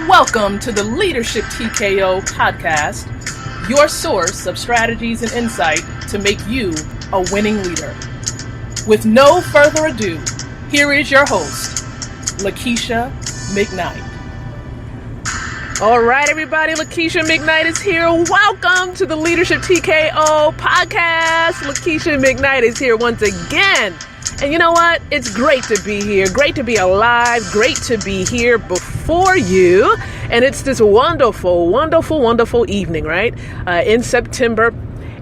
Welcome to the Leadership TKO podcast, your source of strategies and insight to make you a winning leader. With no further ado, here is your host, Lakeisha McKnight. All right, everybody, Lakeisha McKnight is here. Welcome to the Leadership TKO podcast. Lakeisha McKnight is here once again. And you know what? It's great to be here. Great to be alive. Great to be here before you. And it's this wonderful, wonderful, wonderful evening, right? In September.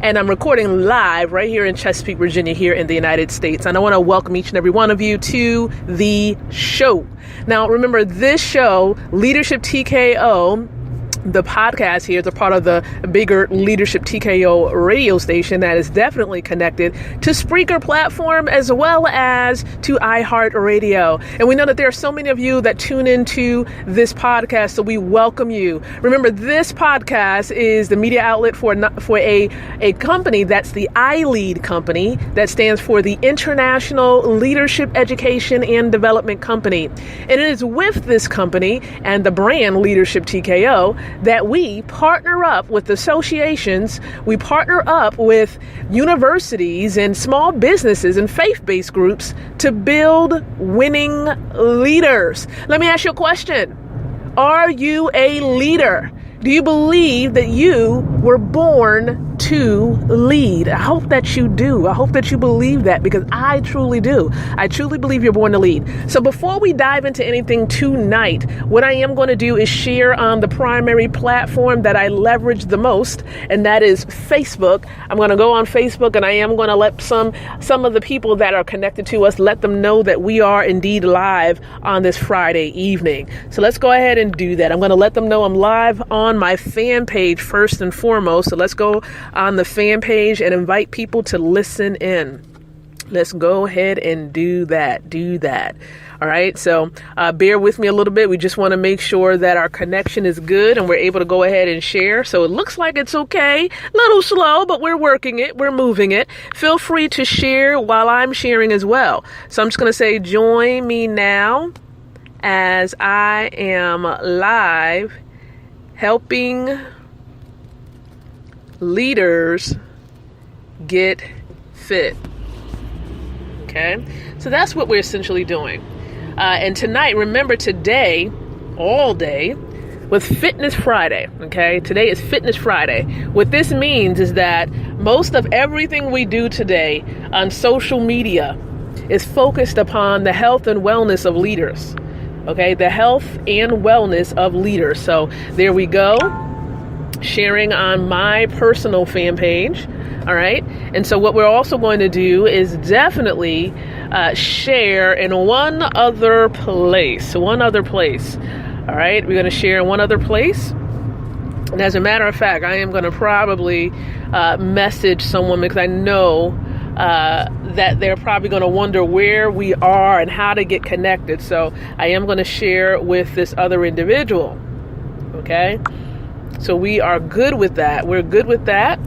And I'm recording live right here in Chesapeake, Virginia, here in the United States. And I want to welcome each and every one of you to the show. Now, remember, this show, Leadership TKO, the podcast here is a part of the bigger Leadership TKO radio station that is definitely connected to Spreaker platform as well as to iHeartRadio. And we know that there are so many of you that tune into this podcast, so we welcome you. Remember, this podcast is the media outlet for a company that's the iLead company that stands for the International Leadership Education and Development Company. And it is with this company and the brand Leadership TKO that we partner up with associations, we partner up with universities and small businesses and faith-based groups to build winning leaders. Let me ask you a question. Are you a leader? Do you believe that you were born to lead? I hope that you do. I hope that you believe that, because I truly do. I truly believe you're born to lead. So before we dive into anything tonight, what I am going to do is share on the primary platform that I leverage the most, and that is Facebook. I'm going to go on Facebook, and I am going to let some of the people that are connected to us, let them know that we are indeed live on this Friday evening. So let's go ahead and do that. I'm going to let them know I'm live on my fan page first and foremost. So let's go on the fan page and invite people to listen in. Let's go ahead and do that. All right. So bear with me a little bit. We just want to make sure that our connection is good and we're able to go ahead and share. So it looks like it's okay. A little slow, but we're working it. We're moving it. Feel free to share while I'm sharing as well. So I'm just going to say, join me now as I am live helping leaders get fit. Okay, so that's what we're essentially doing. And tonight, remember, today, all day, with Fitness Friday. Okay, today is Fitness Friday. What this means is that most of everything we do today on social media is focused upon the health and wellness of leaders. Okay, the health and wellness of leaders. So there we go. Sharing on my personal fan page. All right. And so what we're also going to do is definitely share in one other place. All right. We're going to share in one other place. And as a matter of fact, I am going to probably message someone, because I know that they're probably going to wonder where we are and how to get connected. So I am going to share with this other individual. Okay. So we are good with that. We're good with that.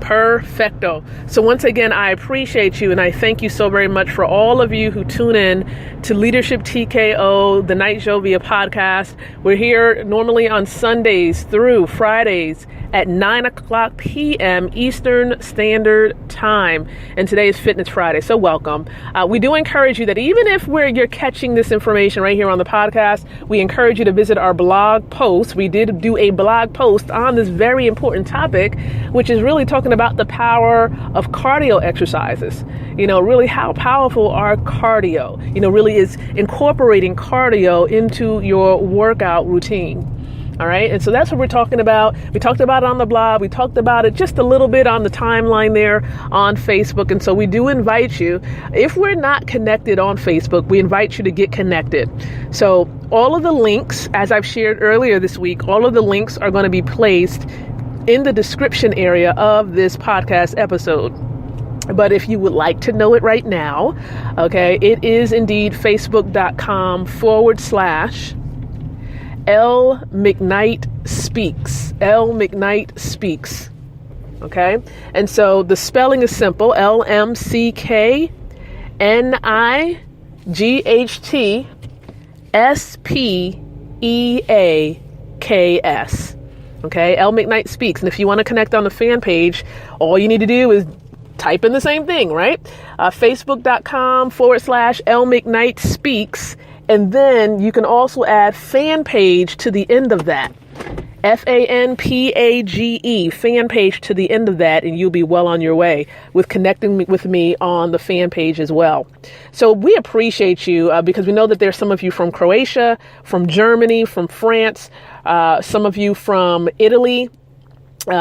Perfecto. So once again, I appreciate you, and I thank you so very much for all of you who tune in to Leadership TKO, the Night Show via podcast. We're here normally on Sundays through Fridays at 9:00 p.m. Eastern Standard Time. And today is Fitness Friday, so welcome. We do encourage you that even if you're catching this information right here on the podcast, we encourage you to visit our blog post. We did do a blog post on this very important topic, which is really talking about the power of cardio exercises. You know, really how powerful are cardio, really is incorporating cardio into your workout routine. All right. And so that's what we're talking about. We talked about it on the blog. We talked about it just a little bit on the timeline there on Facebook. And so we do invite you, if we're not connected on Facebook, we invite you to get connected. So all of the links, as I've shared earlier this week, all of the links are going to be placed in the description area of this podcast episode. But if you would like to know it right now, okay, it is indeed facebook.com/L McKnight Speaks. L McKnight Speaks. Okay. And so the spelling is simple. LMCKNIGHTSPEAKS. Okay, Elle McKnight Speaks. And if you want to connect on the fan page, all you need to do is type in the same thing, right? Facebook.com/Elle McKnight Speaks. And then you can also add fan page to the end of that. FANPAGE, fan page to the end of that, and you'll be well on your way with connecting with me on the fan page as well. So we appreciate you because we know that there's some of you from Croatia, from Germany, from France, some of you from Italy,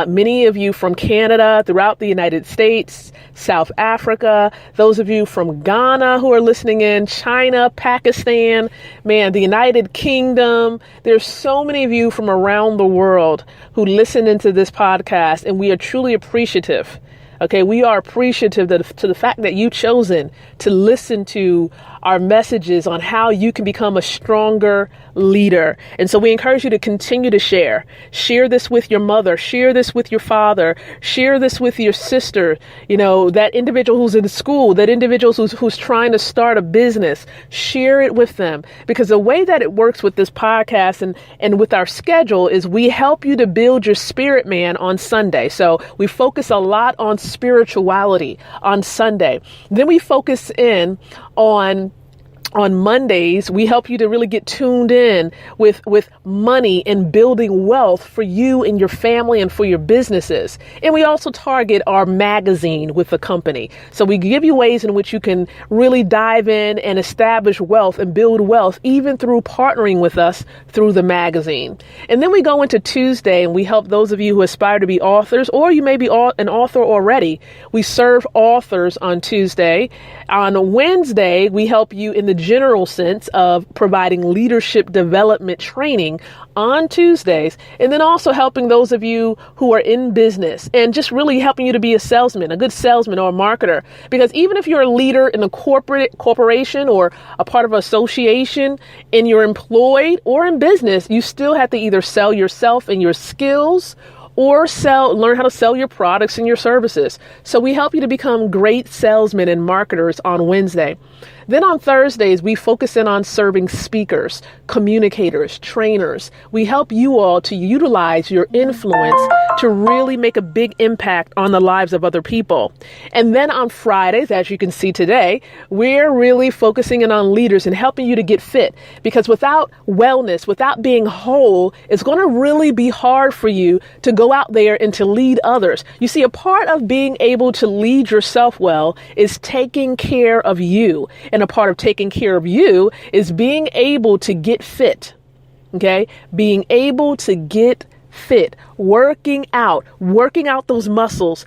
many of you from Canada, throughout the United States, South Africa, those of you from Ghana who are listening in, China, Pakistan, man, the United Kingdom. There's so many of you from around the world who listen into this podcast, and we are truly appreciative. Okay, we are appreciative to the fact that you've chosen to listen to our messages on how you can become a stronger leader. And so we encourage you to continue to share. Share this with your mother. Share this with your father. Share this with your sister. You know, that individual who's in school, that individual who's trying to start a business. Share it with them. Because the way that it works with this podcast and with our schedule is we help you to build your spirit man on Sunday. So we focus a lot on spirituality on Sunday. Then we focus in on Mondays. We help you to really get tuned in with money and building wealth for you and your family and for your businesses. And we also target our magazine with the company. So we give you ways in which you can really dive in and establish wealth and build wealth, even through partnering with us through the magazine. And then we go into Tuesday and we help those of you who aspire to be authors, or you may be an author already. We serve authors on Tuesday. On Wednesday, we help you in the general sense of providing leadership development training on Tuesdays, and then also helping those of you who are in business and just really helping you to be a salesman, a good salesman or a marketer. Because even if you're a leader in a corporation or a part of an association and you're employed or in business, you still have to either sell yourself and your skills or learn how to sell your products and your services. So we help you to become great salesmen and marketers on Wednesday. Then on Thursdays, we focus in on serving speakers, communicators, trainers. We help you all to utilize your influence to really make a big impact on the lives of other people. And then on Fridays, as you can see today, we're really focusing in on leaders and helping you to get fit. Because without wellness, without being whole, it's going to really be hard for you to go out there and to lead others. You see, a part of being able to lead yourself well is taking care of you. And a part of taking care of you is being able to get fit. Okay? Being able to get fit, working out those muscles,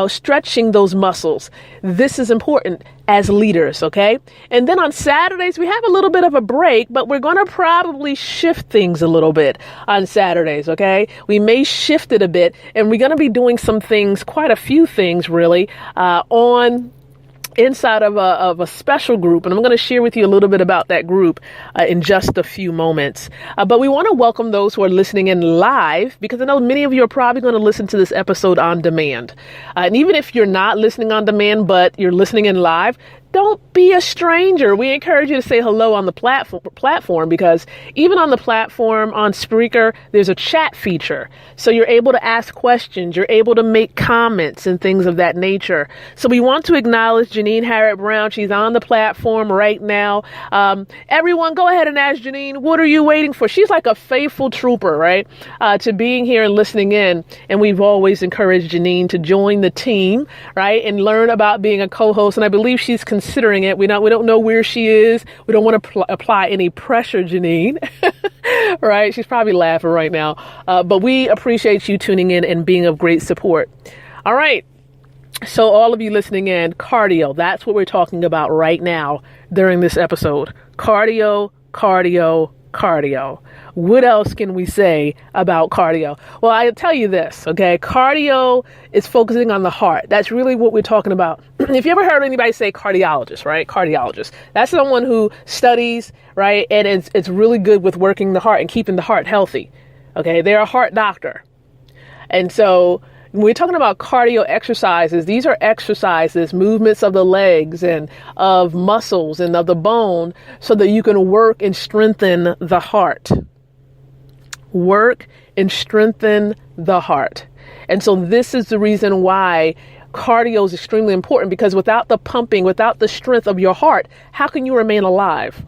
stretching those muscles. This is important as leaders. Okay. And then on Saturdays, we have a little bit of a break, but we're going to probably shift things a little bit on Saturdays. Okay. We may shift it a bit, and we're going to be doing some things, quite a few things really, inside of a special group. And I'm going to share with you a little bit about that group in just a few moments. But we want to welcome those who are listening in live, because I know many of you are probably going to listen to this episode on demand. And even if you're not listening on demand, but you're listening in live, don't be a stranger. We encourage you to say hello on the platform, because even on the platform on Spreaker, there's a chat feature. So you're able to ask questions. You're able to make comments and things of that nature. So we want to acknowledge Janine Harriet Brown. She's on the platform right now. Everyone, go ahead and ask Janine, what are you waiting for? She's like a faithful trooper, right? To being here and listening in. And we've always encouraged Janine to join the team, right? And learn about being a co-host. And I believe she's considering it. We don't know where she is. We don't want to apply any pressure, Janine. Right? She's probably laughing right now. But we appreciate you tuning in and being of great support. All right. So all of you listening in, cardio, that's what we're talking about right now during this episode. Cardio, cardio, cardio. What else can we say about cardio? Well, I'll tell you this, okay? Cardio is focusing on the heart. That's really what we're talking about. If you ever heard anybody say cardiologist, right? Cardiologist. That's someone who studies, right? And it's really good with working the heart and keeping the heart healthy. Okay? They're a heart doctor. And so when we're talking about cardio exercises, these are exercises, movements of the legs and of muscles and of the bone so that you can work and strengthen the heart. work and strengthen the heart. And so this is the reason why cardio is extremely important, because without the pumping, without the strength of your heart, how can you remain alive?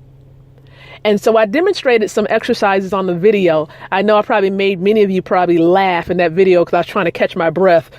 And so I demonstrated some exercises on the video. I know I probably made many of you probably laugh in that video because I was trying to catch my breath.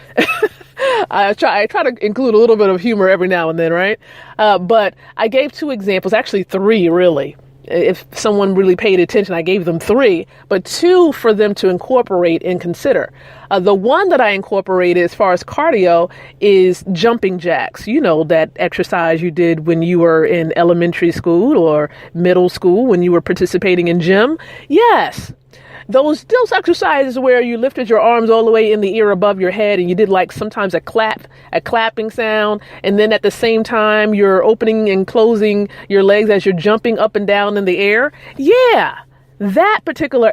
I try to include a little bit of humor every now and then, right? But I gave 2 examples, actually 3 really. If someone really paid attention, I gave them 3, but 2 for them to incorporate and consider. The one that I incorporated as far as cardio is jumping jacks. You know, that exercise you did when you were in elementary school or middle school when you were participating in gym. Yes. Those exercises where you lifted your arms all the way in the air above your head and you did like sometimes a clapping sound. And then at the same time, you're opening and closing your legs as you're jumping up and down in the air. Yeah, that particular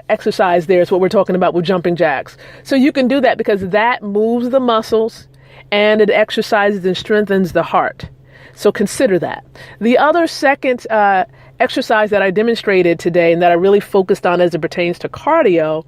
exercise there is what we're talking about with jumping jacks. So you can do that because that moves the muscles and it exercises and strengthens the heart. So consider that. The other second exercise that I demonstrated today and that I really focused on as it pertains to cardio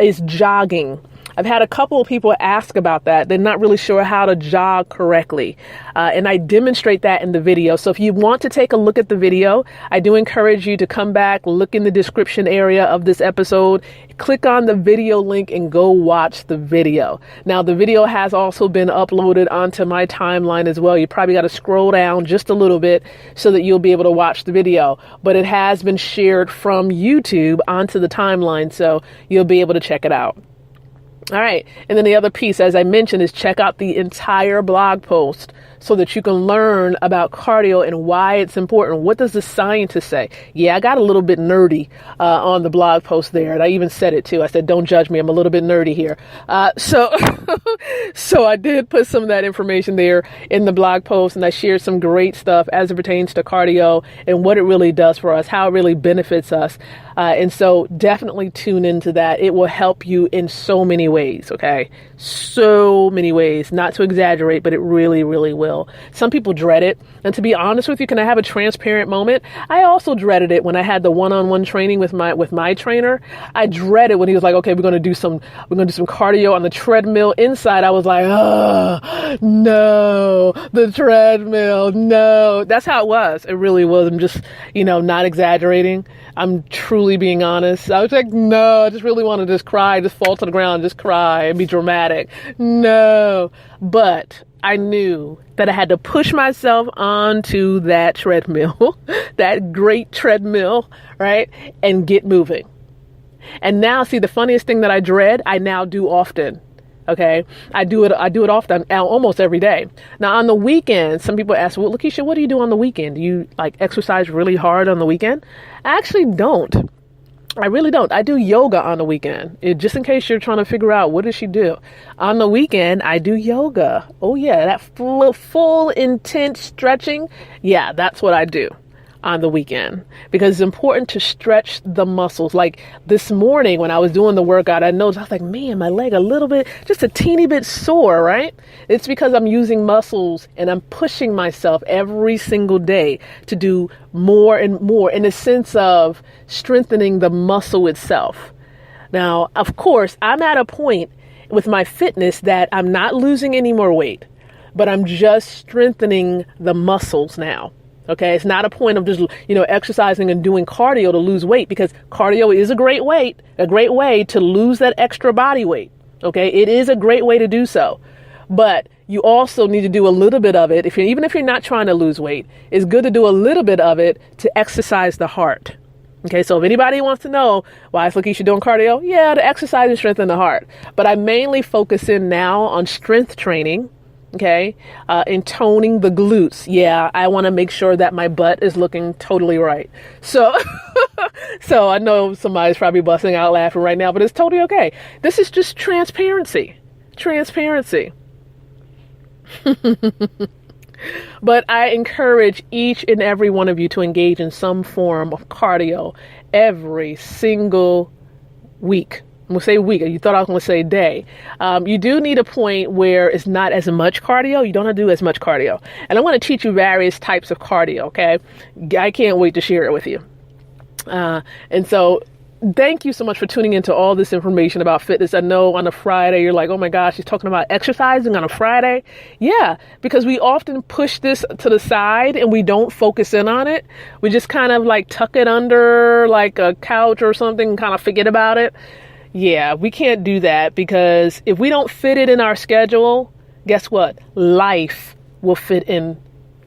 is jogging. I've had a couple of people ask about that. They're not really sure how to jog correctly. And I demonstrate that in the video. So if you want to take a look at the video, I do encourage you to come back, look in the description area of this episode, click on the video link and go watch the video. Now, the video has also been uploaded onto my timeline as well. You probably got to scroll down just a little bit so that you'll be able to watch the video. But it has been shared from YouTube onto the timeline, so you'll be able to check it out. All right. And then the other piece, as I mentioned, is check out the entire blog post so that you can learn about cardio and why it's important. What does the scientist say? Yeah, I got a little bit nerdy on the blog post there. And I even said it too. I said, don't judge me. I'm a little bit nerdy here. So I did put some of that information there in the blog post, and I shared some great stuff as it pertains to cardio and what it really does for us, how it really benefits us. And so definitely tune into that. It will help you in so many ways. Okay. So many ways, not to exaggerate, but it really, really will. Some people dread it. And to be honest with you, can I have a transparent moment? I also dreaded it when I had the one-on-one training with my trainer. I dreaded when he was like, okay, we're going to do some cardio on the treadmill. Inside, I was like, oh, no, the treadmill. No, that's how it was. It really was. I'm just, not exaggerating. I'm truly being honest. I was like, no, I just really want to just cry, just fall to the ground, just cry and be dramatic. No, but I knew that I had to push myself onto that treadmill, that great treadmill, right? And get moving. And now, see, the funniest thing that I dread, I now do often. Okay. I do it often, almost every day. Now on the weekend, some people ask, well, Lakeisha, what do you do on the weekend? Do you exercise really hard on the weekend? I actually don't. I really don't. I do yoga on the weekend. Just in case you're trying to figure out what does she do on the weekend, I do yoga. Oh yeah. That full intense stretching. Yeah, that's what I do on the weekend, because it's important to stretch the muscles. Like this morning when I was doing the workout, I noticed, I was like, man, my leg a little bit, just a teeny bit sore, right? It's because I'm using muscles and I'm pushing myself every single day to do more and more in the sense of strengthening the muscle itself. Now, of course, I'm at a point with my fitness that I'm not losing any more weight, but I'm just strengthening the muscles now. Okay, it's not a point of just, exercising and doing cardio to lose weight, because cardio is a great way to lose that extra body weight. Okay, it is a great way to do so. But you also need to do a little bit of it. Even if you're not trying to lose weight, it's good to do a little bit of it to exercise the heart. Okay, so if anybody wants to know why is Lakeisha doing cardio, yeah, to exercise and strengthen the heart. But I mainly focus in now on strength training. Okay. And toning the glutes. Yeah. I want to make sure that my butt is looking totally right. So, so I know somebody's probably busting out laughing right now, but it's totally okay. This is just transparency. But I encourage each and every one of you to engage in some form of cardio every single week. We'll say week. You thought I was going to say day. You do need a point where it's not as much cardio. You don't have to do as much cardio. And I want to teach you various types of cardio, okay? I can't wait to share it with you. And so thank you so much for tuning into all this information about fitness. I know on a Friday, you're like, oh my gosh, she's talking about exercising on a Friday. Yeah, because we often push this to the side and we don't focus in on it. We just kind of like tuck it under like a couch or something and kind of forget about it. Yeah, we can't do that, because if we don't fit it in our schedule, guess what? Life will fit in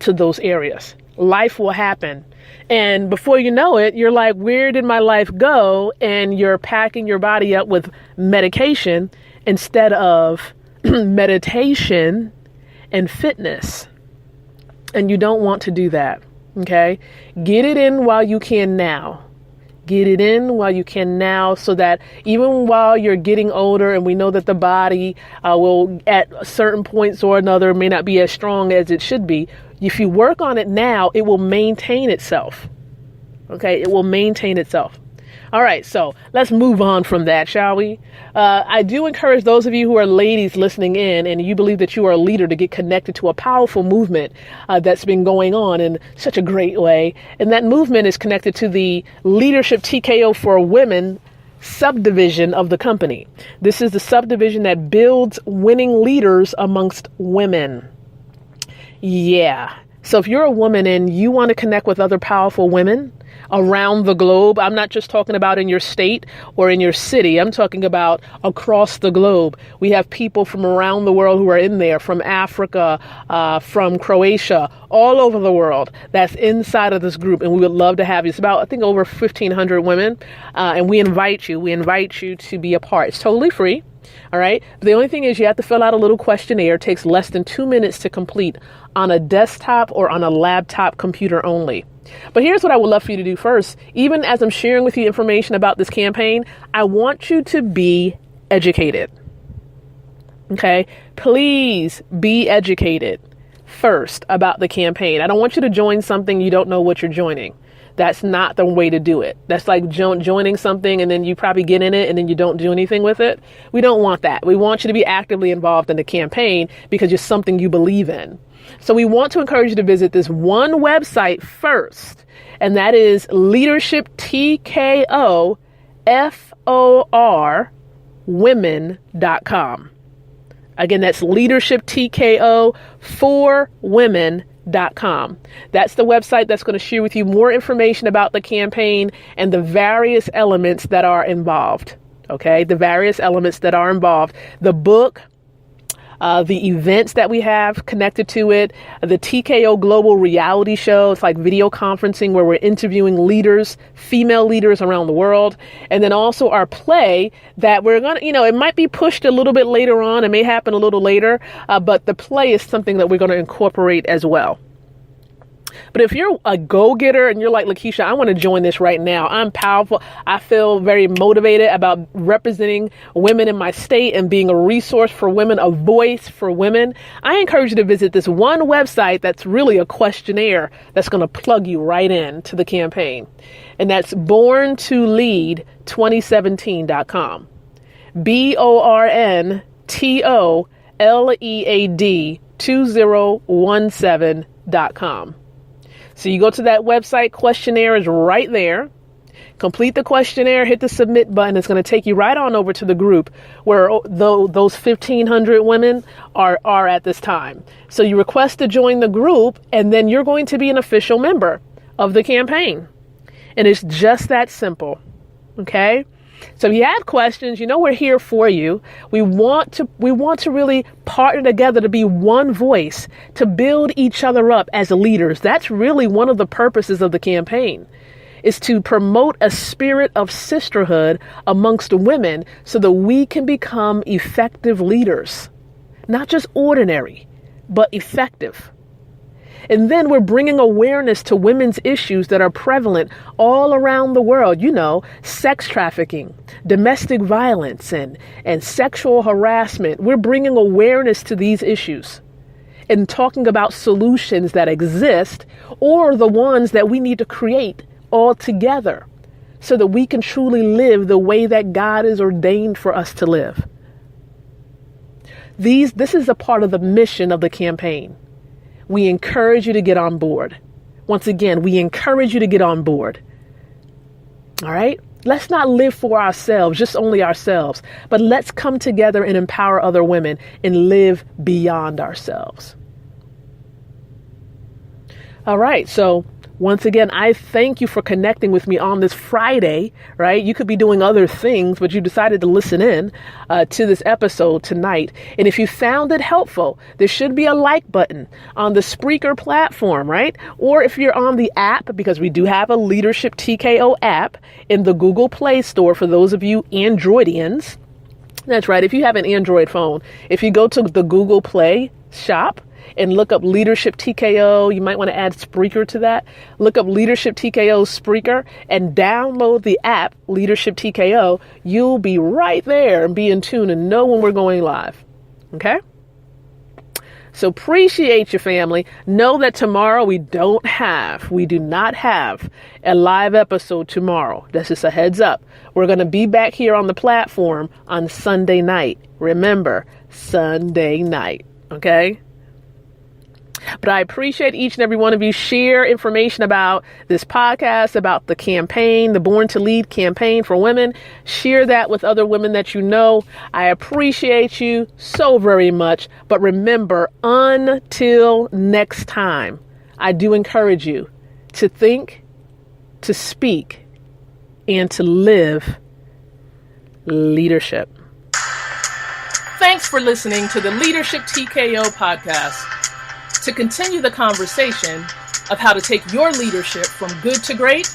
to those areas. Life will happen. And before you know it, you're like, where did my life go? And you're packing your body up with medication instead of meditation and fitness. And you don't want to do that. Okay? Get it in while you can now. Get it in while you can now, so that even while you're getting older, and we know that the body will at certain points or another may not be as strong as it should be. If you work on it now, it will maintain itself. Okay, it will maintain itself. All right, so let's move on from that, shall we? I do encourage those of you who are ladies listening in and you believe that you are a leader to get connected to a powerful movement that's been going on in such a great way. And that movement is connected to the Leadership TKO for Women subdivision of the company. This is the subdivision that builds winning leaders amongst women. Yeah. So if you're a woman and you want to connect with other powerful women around the globe, I'm not just talking about in your state or in your city. I'm talking about across the globe. We have people from around the world who are in there, from Africa, from Croatia, all over the world that's inside of this group. And we would love to have you. It's about, I think, over 1,500 women. And we invite you to be a part. It's totally free. All right. But the only thing is you have to fill out a little questionnaire. It takes less than 2 minutes to complete on a desktop or on a laptop computer only. But here's what I would love for you to do first. Even as I'm sharing with you information about this campaign, I want you to be educated. Okay. Please be educated first about the campaign. I don't want you to join something you don't know what you're joining. That's not the way to do it. That's like joining something and then you probably get in it and then you don't do anything with it. We don't want that. We want you to be actively involved in the campaign because it's something you believe in. So we want to encourage you to visit this one website first, and that is Leadership TKO FOR women.com. Again, that's Leadership TKO for women.com. That's the website that's going to share with you more information about the campaign and the various elements that are involved. Okay, the various elements that are involved. The book, the events that we have connected to it, the TKO Global Reality Show. It's like video conferencing where we're interviewing leaders, female leaders around the world. And then also our play that we're going to, it might be pushed a little bit later on. It may happen a little later, but the play is something that we're going to incorporate as well. But if you're a go-getter and you're like, Lakeisha, I want to join this right now. I'm powerful. I feel very motivated about representing women in my state and being a resource for women, a voice for women. I encourage you to visit this one website that's really a questionnaire that's going to plug you right in to the campaign. And that's borntolead2017.com. BORNTOLEAD 2017.com. So you go to that website, questionnaire is right there. Complete the questionnaire, hit the submit button. It's going to take you right on over to the group where those 1,500 women are at this time. So you request to join the group, and then you're going to be an official member of the campaign. And it's just that simple. Okay? So if you have questions, we're here for you. We want to really partner together to be one voice, to build each other up as leaders. That's really one of the purposes of the campaign, is to promote a spirit of sisterhood amongst women so that we can become effective leaders, not just ordinary, but effective. And then we're bringing awareness to women's issues that are prevalent all around the world. Sex trafficking, domestic violence, and sexual harassment. We're bringing awareness to these issues and talking about solutions that exist or the ones that we need to create all together so that we can truly live the way that God has ordained for us to live. This is a part of the mission of the campaign. We encourage you to get on board. Once again, we encourage you to get on board. All right. Let's not live for ourselves, just only ourselves, but let's come together and empower other women and live beyond ourselves. All right. So once again, I thank you for connecting with me on this Friday, right? You could be doing other things, but you decided to listen in to this episode tonight. And if you found it helpful, there should be a like button on the Spreaker platform, right? Or if you're on the app, because we do have a Leadership TKO app in the Google Play Store for those of you Androidians. That's right. If you have an Android phone, if you go to the Google Play shop, and look up Leadership TKO. You might want to add Spreaker to that. Look up Leadership TKO Spreaker and download the app Leadership TKO. You'll be right there and be in tune and know when we're going live. Okay? So appreciate your family. Know that tomorrow we do not have a live episode tomorrow. That's just a heads up. We're going to be back here on the platform on Sunday night. Remember, Sunday night. Okay? But I appreciate each and every one of you. Share information about this podcast, about the campaign, the Born to Lead campaign for women. Share that with other women that you know. I appreciate you so very much. But remember, until next time, I do encourage you to think, to speak, and to live leadership. Thanks for listening to the Leadership TKO podcast. To continue the conversation of how to take your leadership from good to great,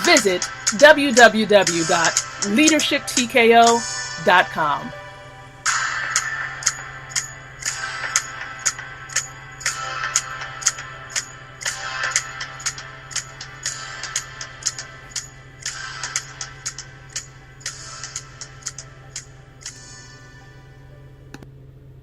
visit www.leadershiptko.com.